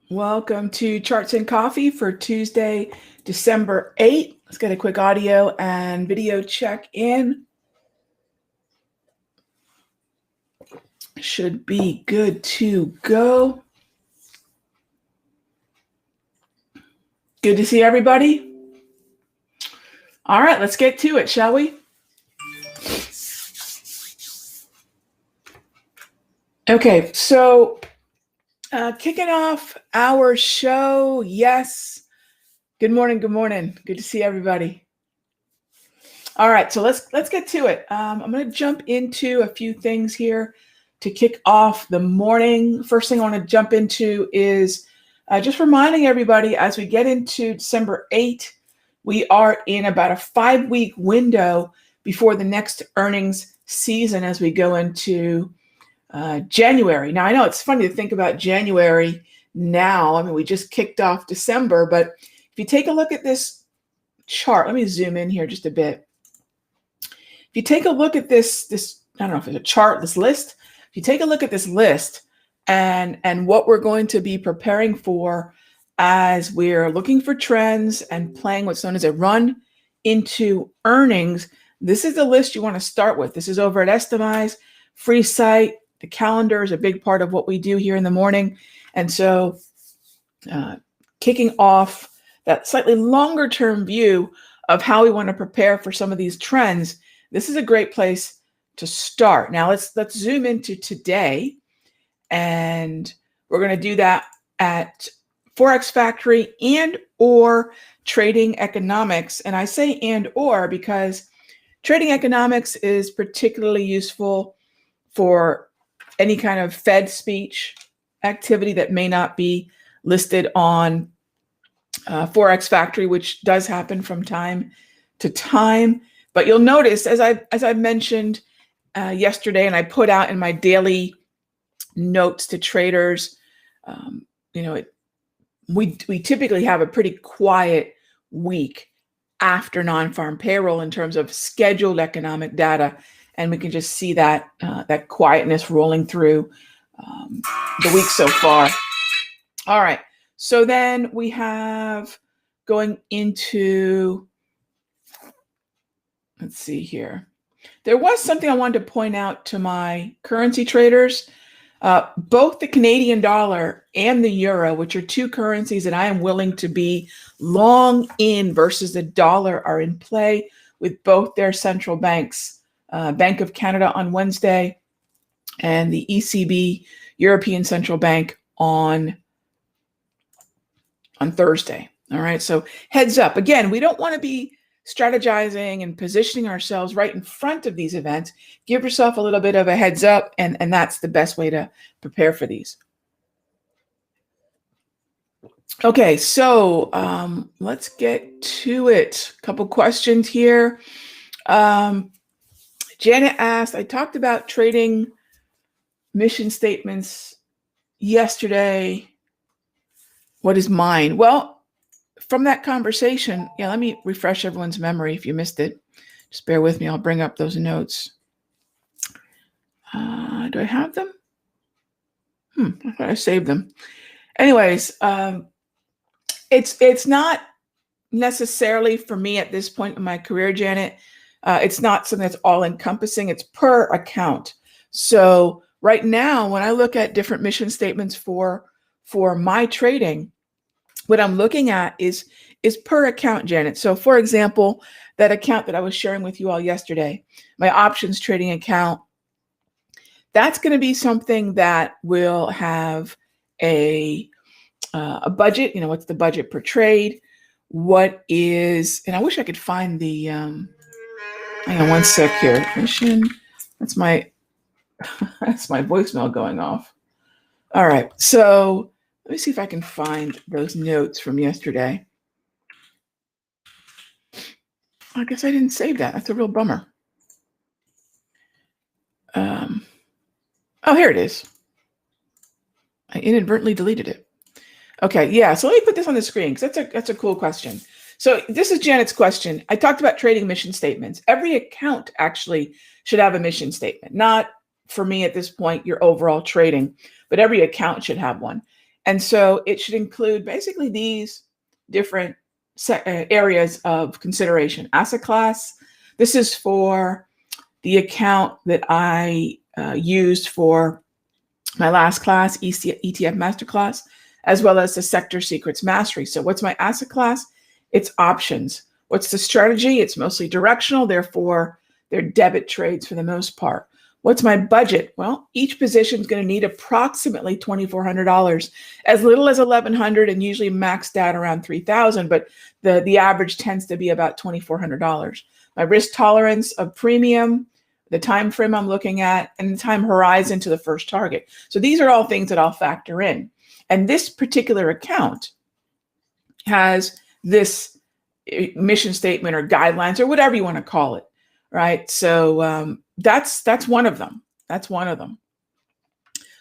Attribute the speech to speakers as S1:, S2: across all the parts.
S1: Welcome to Charts and Coffee for Tuesday, December 8th. Let's get a quick audio and video check in. Should be good to go. Good to see everybody. All right, let's get to it, shall we? Okay, so kicking off our show. Yes. Good morning. Good morning. Good to see everybody. All right, so let's get to it. I'm going to jump into a few things here to kick off the morning. First thing I want to jump into is just reminding everybody as we get into December 8th, we are in about a 5-week window before the next earnings season as we go into January. Now, I know it's funny to think about January now. I mean, we just kicked off December, but if you take a look at this chart, let me zoom in here just a bit. If you take a look at this, I don't know if it's a chart, this list, if you take a look at this list and what we're going to be preparing for as we're looking for trends and playing what's known as a run into earnings, this is the list you want to start with. This is over at Estimize, free site. The calendar is a big part of what we do here in the morning. And so kicking off that slightly longer term view of how we want to prepare for some of these trends, this is a great place to start. Now let's zoom into today, and we're going to do that at Forex Factory and or Trading Economics. And I say and or because Trading Economics is particularly useful for any kind of Fed speech activity that may not be listed on Forex Factory, which does happen from time to time. But you'll notice, as I mentioned yesterday, and I put out in my daily notes to traders, we typically have a pretty quiet week after non-farm payroll in terms of scheduled economic data. And we can just see that that quietness rolling through the week so far. All right. So then we have going into, let's see here. There was something I wanted to point out to my currency traders. Both the Canadian dollar and the euro, which are two currencies that I am willing to be long in versus the dollar, are in play with both their central banks. Bank of Canada on Wednesday and the ECB, European Central Bank, on Thursday. All right, so heads up. Again, we don't want to be strategizing and positioning ourselves right in front of these events. Give yourself a little bit of a heads up, and that's the best way to prepare for these. Okay, so let's get to it. A couple questions here. Janet asked, I talked about trading mission statements yesterday. What is mine? Well, from that conversation, let me refresh everyone's memory if you missed it. Just bear with me. I'll bring up those notes. Do I have them? I thought I saved them. Anyways, it's not necessarily for me at this point in my career, Janet. It's not something that's all encompassing. It's per account. So right now, when I look at different mission statements for my trading, what I'm looking at is per account, Janet. So for example, that account that I was sharing with you all yesterday, my options trading account, that's going to be something that will have a budget. What's the budget per trade? What is, and I wish I could find the, hang on one sec here. That's my voicemail going off. All right. So let me see if I can find those notes from yesterday. I guess I didn't save that. That's a real bummer. Oh, here it is. I inadvertently deleted it. Okay. Yeah. So let me put this on the screen because that's a cool question. So this is Janet's question. I talked about trading mission statements. Every account actually should have a mission statement. Not for me at this point, your overall trading, but every account should have one. And so it should include basically these different areas of consideration. Asset class, this is for the account that I used for my last class, ETF Masterclass, as well as the Sector Secrets Mastery. So what's my asset class? It's options. What's the strategy? It's mostly directional, therefore they're debit trades for the most part. What's my budget? Well, each position is going to need approximately $2,400, as little as $1,100 and usually maxed out around $3,000, but the average tends to be about $2,400. My risk tolerance of premium, the time frame I'm looking at, and the time horizon to the first target. So these are all things that I'll factor in. And this particular account has this mission statement or guidelines or whatever you want to call it, right? So that's one of them. That's one of them.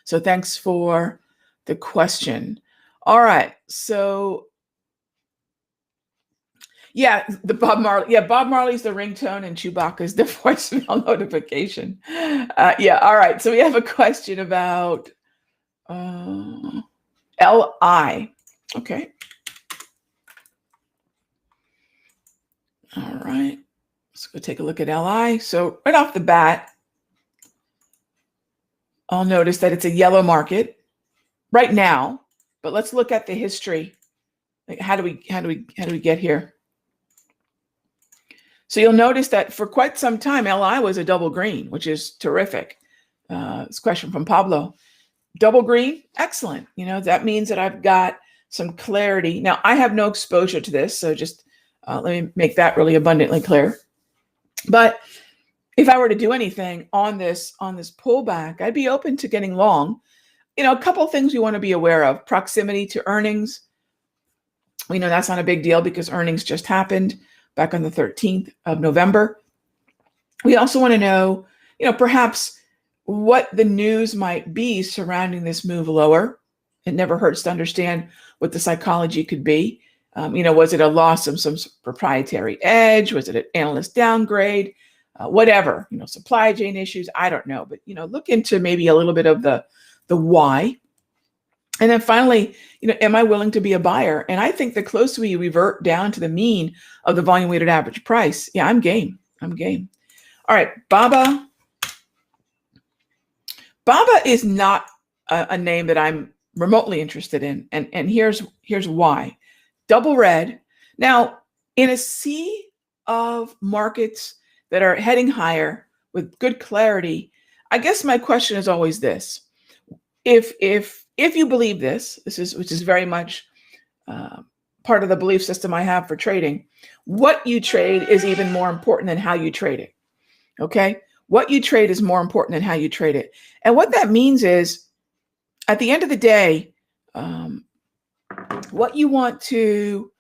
S1: So thanks for the question. All right. So yeah, Bob Marley. Yeah, Bob Marley's the ringtone and Chewbacca's the voicemail notification. Yeah. All right. So we have a question about LI. Okay. All right. Let's go take a look at LI. So right off the bat, I'll notice that it's a yellow market right now, but let's look at the history. Like how do we get here? So you'll notice that for quite some time, LI was a double green, which is terrific. This question from Pablo. Double green, excellent. That means that I've got some clarity. Now, I have no exposure to this, so just let me make that really abundantly clear. But if I were to do anything on this pullback, I'd be open to getting long. A couple of things we want to be aware of. Proximity to earnings. We know that's not a big deal because earnings just happened back on the 13th of November. We also want to know, perhaps what the news might be surrounding this move lower. It never hurts to understand what the psychology could be. Was it a loss of some proprietary edge? Was it an analyst downgrade? Whatever, supply chain issues. I don't know, but, look into maybe a little bit of the why. And then finally, am I willing to be a buyer? And I think the closer we revert down to the mean of the volume weighted average price, yeah, I'm game. All right, Baba. Baba is not a name that I'm remotely interested in. And here's why. Double red. Now, in a sea of markets that are heading higher with good clarity, I guess my question is always this. If you believe which is very much part of the belief system I have for trading, what you trade is even more important than how you trade it. Okay? What you trade is more important than how you trade it. And what that means is, at the end of the day, what you want to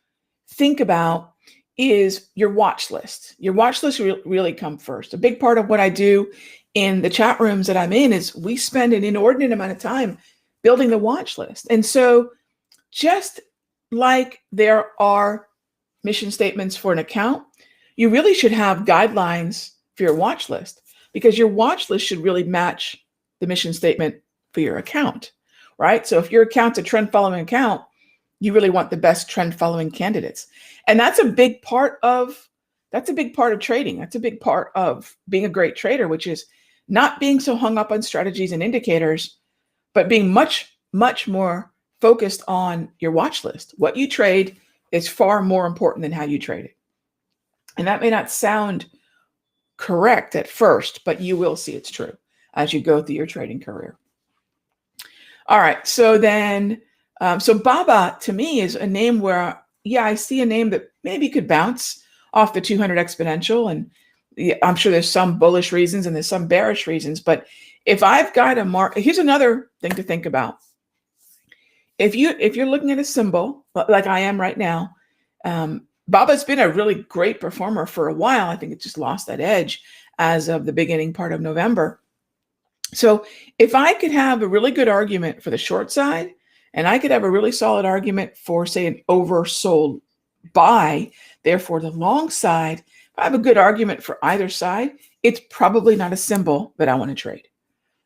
S1: think about is your watch list. Your watch list really come first. A big part of what I do in the chat rooms that I'm in is we spend an inordinate amount of time building the watch list. And so just like there are mission statements for an account, you really should have guidelines for your watch list, because your watch list should really match the mission statement for your account, right? So if your account's a trend following account, you really want the best trend following candidates. And that's a big part of trading. That's a big part of being a great trader, which is not being so hung up on strategies and indicators, but being much, much more focused on your watch list. What you trade is far more important than how you trade it. And that may not sound correct at first, but you will see it's true as you go through your trading career. All right. So then, so Baba to me is a name where, yeah, I see a name that maybe could bounce off the 200 exponential. And I'm sure there's some bullish reasons and there's some bearish reasons, but if I've got a mark, here's another thing to think about. If you're looking at a symbol like I am right now, Baba's been a really great performer for a while. I think it just lost that edge as of the beginning part of November. So if I could have a really good argument for the short side, and I could have a really solid argument for, say, an oversold buy, therefore the long side, if I have a good argument for either side, it's probably not a symbol that I want to trade.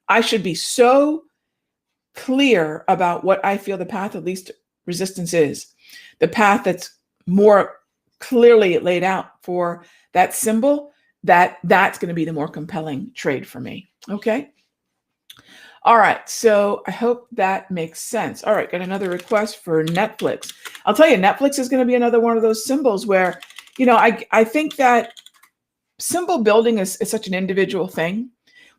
S1: I should be so clear about what I feel the path of least resistance is, the path that's more clearly laid out for that symbol, that's going to be the more compelling trade for me. Okay. All right. So I hope that makes sense. All right. Got another request for Netflix. I'll tell you, Netflix is going to be another one of those symbols where, I think that symbol building is such an individual thing,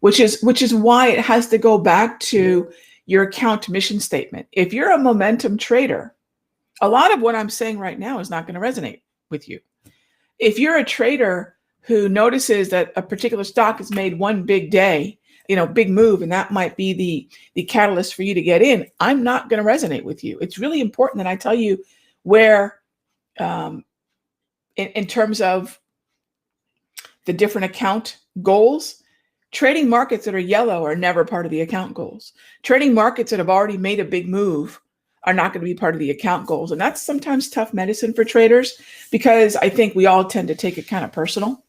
S1: which is why it has to go back to your account mission statement. If you're a momentum trader, a lot of what I'm saying right now is not going to resonate with you. If you're a trader who notices that a particular stock has made one big day, big move, and that might be the catalyst for you to get in, I'm not going to resonate with you. It's really important that I tell you where, in terms of the different account goals, trading markets that are yellow are never part of the account goals. Trading markets that have already made a big move are not going to be part of the account goals. And that's sometimes tough medicine for traders, because I think we all tend to take it kind of personal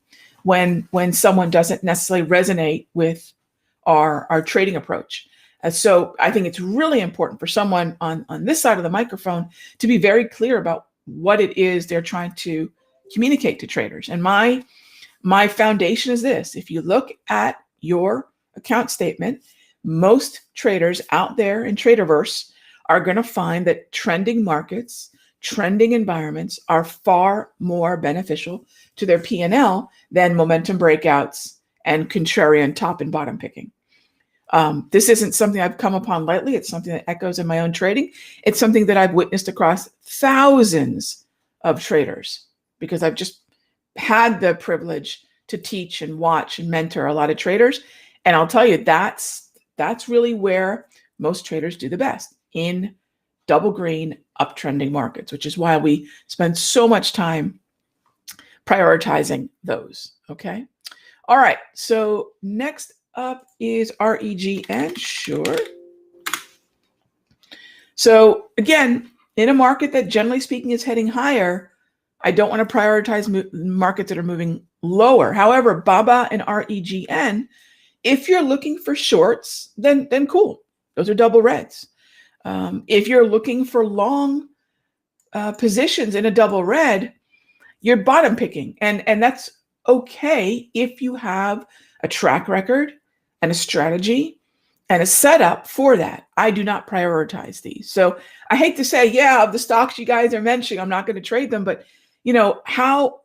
S1: when someone doesn't necessarily resonate with our trading approach. So I think it's really important for someone on this side of the microphone to be very clear about what it is they're trying to communicate to traders. And my foundation is this: if you look at your account statement, most traders out there in Traderverse are going to find that trending markets, trending environments are far more beneficial to their P&L than momentum breakouts and contrarian top and bottom picking. This isn't something I've come upon lightly. It's something that echoes in my own trading. It's something that I've witnessed across thousands of traders, because I've just had the privilege to teach and watch and mentor a lot of traders. And I'll tell you, that's really where most traders do the best, in double green uptrending markets, which is why we spend so much time prioritizing those. Okay. All right. So next up is REGN. Sure. So again, in a market that generally speaking is heading higher, I don't want to prioritize markets that are moving lower. However, BABA and REGN, if you're looking for shorts, then cool. Those are double reds. If you're looking for long positions in a double red, you're bottom picking. And that's okay if you have a track record and a strategy and a setup for that. I do not prioritize these. So I hate to say, yeah, of the stocks you guys are mentioning, I'm not going to trade them, but how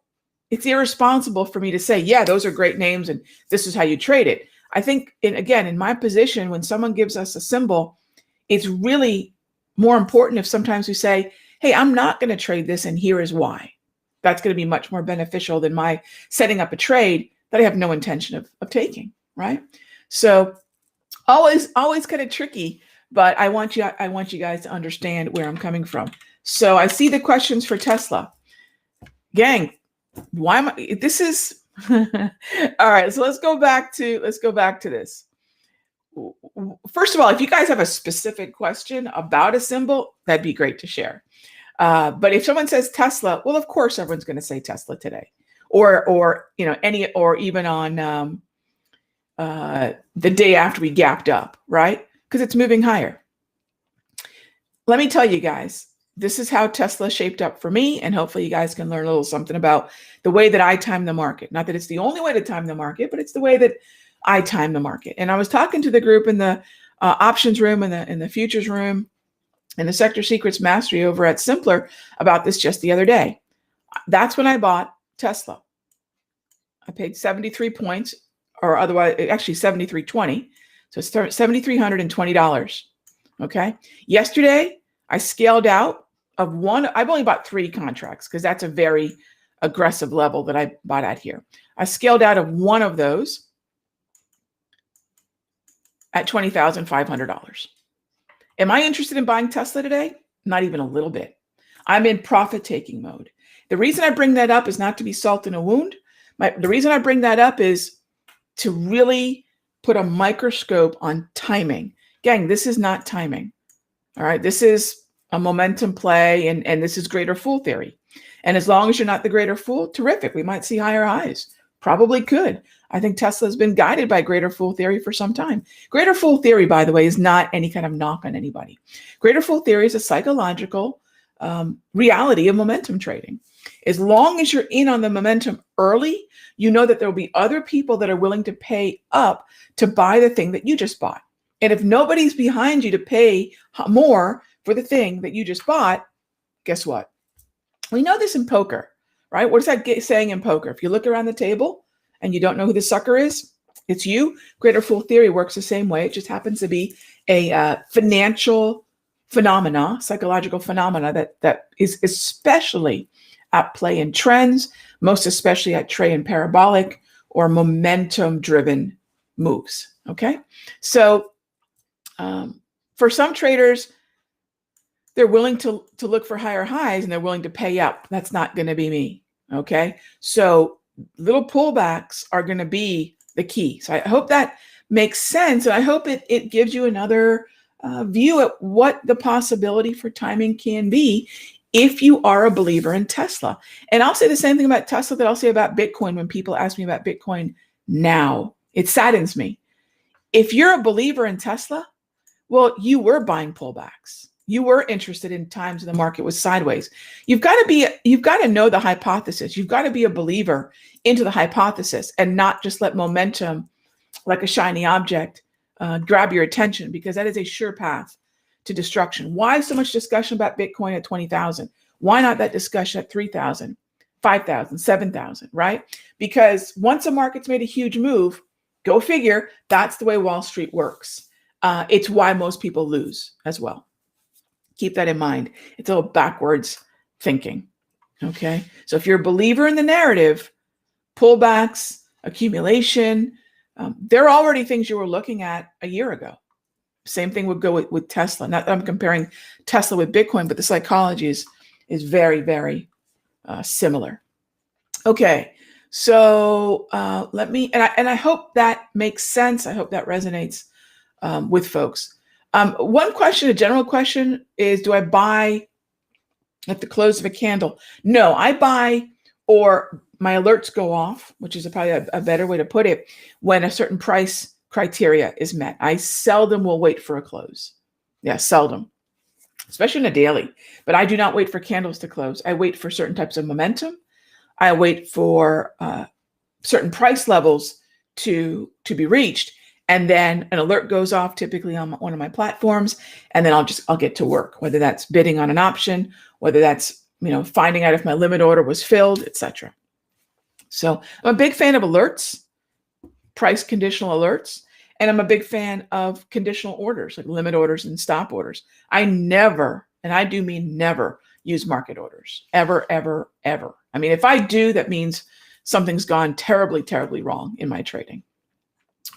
S1: it's irresponsible for me to say, yeah, those are great names and this is how you trade it. I think, in my position, when someone gives us a symbol, it's really more important if sometimes we say, hey, I'm not going to trade this and here is why. That's going to be much more beneficial than my setting up a trade that I have no intention of taking, right? So always kind of tricky, but I want you guys to understand where I'm coming from. So I see the questions for Tesla. Gang, why am I, this is, all right, so let's go back to this. First of all, if you guys have a specific question about a symbol, that'd be great to share. But if someone says Tesla, well, of course, everyone's going to say Tesla today, or even on the day after we gapped up, right? Because it's moving higher. Let me tell you guys, this is how Tesla shaped up for me, and hopefully you guys can learn a little something about the way that I time the market. Not that it's the only way to time the market, but it's the way that I time the market. And I was talking to the group in the options room and in the futures room and the Sector Secrets Mastery over at Simpler about this just the other day. That's when I bought Tesla. I paid 73 points, or otherwise, actually 73.20. So it's $7,320. Okay. Yesterday, I scaled out of one. I've only bought 3 contracts because that's a very aggressive level that I bought at here. I scaled out of one of those at $20,500. Am I interested in buying Tesla today? Not even a little bit. I'm in profit-taking mode. The reason I bring that up is not to be salt in a wound. The reason I bring that up is to really put a microscope on timing. Gang, this is not timing. All right, this is a momentum play, and this is greater fool theory. And as long as you're not the greater fool, terrific. We might see higher highs. Probably could. I think Tesla has been guided by greater fool theory for some time. Greater fool theory, by the way, is not any kind of knock on anybody. Greater fool theory is a psychological reality of momentum trading. As long as you're in on the momentum early, you know that there will be other people that are willing to pay up to buy the thing that you just bought. And if nobody's behind you to pay more for the thing that you just bought, guess what? We know this in poker, right? What is that saying in poker? If you look around the table and you don't know who the sucker is, it's you. Greater fool theory works the same way. It just happens to be a financial phenomena, psychological phenomena that is especially at play in trends, most especially at trade and parabolic or momentum-driven moves. Okay, so for some traders, they're willing to look for higher highs and they're willing to pay up. That's not going to be me. Okay, so little pullbacks are going to be the key. So I hope that makes sense, and I hope it gives you another view at what the possibility for timing can be if you are a believer in Tesla. And I'll say the same thing about Tesla that I'll say about Bitcoin when people ask me about Bitcoin now. It saddens me. If you're a believer in Tesla, well, you were buying pullbacks. You were interested in times when the market was sideways. You've got to know the hypothesis. You've got to be a believer into the hypothesis and not just let momentum, like a shiny object, grab your attention, because that is a sure path to destruction. Why so much discussion about Bitcoin at 20,000? Why not that discussion at 3,000, 5,000, 7,000, right? Because once a market's made a huge move, go figure, that's the way Wall Street works. It's why most people lose as well. Keep that in mind. It's a little backwards thinking. Okay. So if you're a believer in the narrative, pullbacks, accumulation, they're already things you were looking at a year ago. Same thing would go with Tesla. Not that I'm comparing Tesla with Bitcoin, but the psychology is very, very similar. Okay. So let me, and I hope that makes sense. I hope that resonates with folks. One question, a general question is, do I buy at the close of a candle? No, I buy, or my alerts go off, which is probably a better way to put it, when a certain price criteria is met. I seldom will wait for a close. Yeah, seldom, especially in a daily. But I do not wait for candles to close. I wait for certain types of momentum. I wait for certain price levels to be reached. And then an alert goes off, typically on one of my platforms, and then I'll get to work, whether that's bidding on an option, whether that's finding out if my limit order was filled, etc. So I'm a big fan of alerts, price conditional alerts, and I'm a big fan of conditional orders, like limit orders and stop orders. I never, and I do mean never, use market orders, ever, ever, ever. I mean, if I do, that means something's gone terribly, terribly wrong in my trading.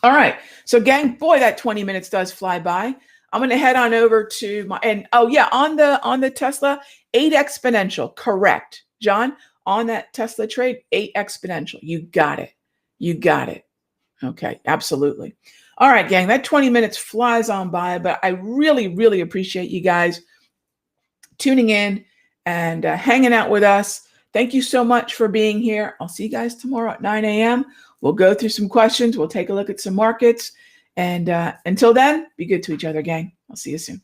S1: All right. So gang, boy, that 20 minutes does fly by. I'm going to head on over to on the Tesla, 8 exponential. Correct. John, on that Tesla trade, 8 exponential. You got it. You got it. Okay. Absolutely. All right, gang, that 20 minutes flies on by, but I really, really appreciate you guys tuning in and hanging out with us. Thank you so much for being here. I'll see you guys tomorrow at 9 a.m. We'll go through some questions. We'll take a look at some markets. And until then, be good to each other, gang. I'll see you soon.